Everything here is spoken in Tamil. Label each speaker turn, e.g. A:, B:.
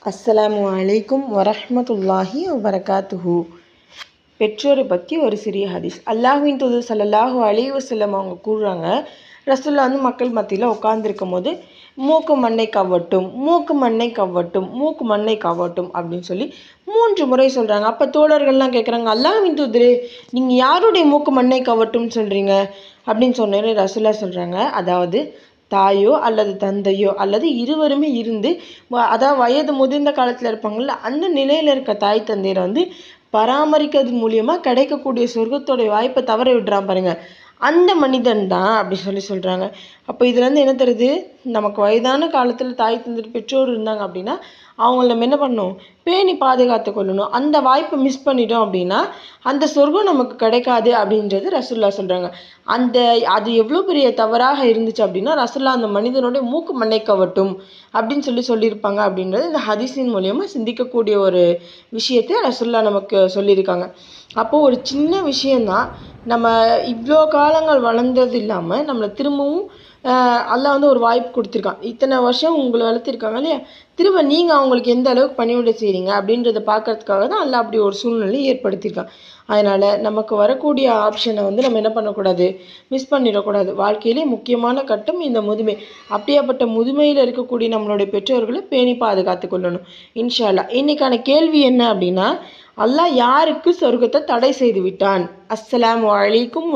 A: அஸ்ஸலாமு அலைக்கும் வரஹ்மத்துல்லாஹி வபரகாத்துஹு. பெற்றோரை பற்றி ஒரு சிறிய ஹதீஸ். அல்லாஹ்வின் தூதர் ஸல்லல்லாஹு அலைஹி வஸல்லம் அவங்க கூறுறாங்க, ரசூலுல்லாஹ் வந்து மக்கள் மத்தியில் உட்காந்துருக்கும் போது மூக்கு மண்ணை கவ்வட்டும், மூக்கு மண்ணை கவ்வட்டும், மூக்கு மண்ணை கவ்வட்டும் அப்படின்னு சொல்லி 3 முறை சொல்கிறாங்க. அப்போ தோழர்கள்லாம் கேட்குறாங்க, அல்லாஹ்வின் தூதரே நீங்கள் யாருடைய மூக்கு மண்ணை கவ்வட்டும்னு சொல்கிறீங்க அப்படின்னு சொன்னேன்னு ரசூலுல்லாஹ் சொல்கிறாங்க, அதாவது தாயோ அல்லது தந்தையோ அல்லது இருவருமே இருந்து அதாவது வயது முதிர்ந்த காலத்தில் இருப்பாங்கள்ல, அந்த நிலையில் இருக்க தாய் தந்தையரை வந்து பராமரிக்கிறது மூலியமாக கிடைக்கக்கூடிய சொர்க்கத்தோடைய வாய்ப்பை தவற விடுறான் பாருங்க, அந்த மனிதன் தான் அப்படி சொல்கிறாங்க. அப்போ இதுலேருந்து என்ன தருது, நமக்கு வயதான காலத்தில் தாய் தந்தை பெற்றோர் இருந்தாங்க அப்படின்னா அவங்கள நம்ம என்ன பண்ணணும், பேணி பாதுகாத்து கொள்ளணும். அந்த வாய்ப்பை மிஸ் பண்ணிட்டோம் அப்படின்னா அந்த சொர்க்கம் நமக்கு கிடைக்காது அப்படின்றது ரசூலுல்லாஹ் சொல்கிறாங்க. அது எவ்வளோ பெரிய தவறாக இருந்துச்சு அப்படின்னா ரசூலுல்லாஹ் அந்த மனிதனுடைய மூக்கு மண்ணை கவட்டும் அப்படின்னு சொல்லியிருப்பாங்க அப்படின்றது இந்த ஹதீஸின் மூலியமாக சிந்திக்கக்கூடிய ஒரு விஷயத்தை ரசூலுல்லாஹ் நமக்கு சொல்லியிருக்காங்க. அப்போது ஒரு சின்ன விஷயந்தான், நம்ம இவ்வளோ காலங்கள் வளர்ந்தது இல்லாமல் நம்மளை திரும்பவும் அல்லாஹ் வந்து ஒரு வாய்ப்பு கொடுத்துருக்கான். இத்தனை வருஷம் உங்களை வளர்த்திருக்காங்க இல்லையா, திரும்ப நீங்கள் அவங்களுக்கு எந்த அளவுக்கு பணிவிடை செய்கிறீங்க அப்படின்றத பார்க்கறதுக்காக தான் அல்லாஹ் அப்படி ஒரு சூழ்நிலை ஏற்படுத்தியிருக்கான். அதனால் நமக்கு வரக்கூடிய ஆப்ஷனை வந்து நம்ம என்ன பண்ணக்கூடாது, மிஸ் பண்ணிடக்கூடாது. வாழ்க்கையிலே முக்கியமான கட்டம் இந்த முதுமை. அப்படியாப்பட்ட முதுமையில் இருக்கக்கூடிய நம்மளுடைய பெற்றோர்களை பேணி பாதுகாத்து கொள்ளணும் இன்ஷா அல்லாஹ். இன்னைக்கான கேள்வி என்ன அப்படின்னா, அல்லாஹ் யாருக்கு சொர்க்கத்தை தடை செய்து விட்டான்? அஸ்ஸலாமு அலைக்கும்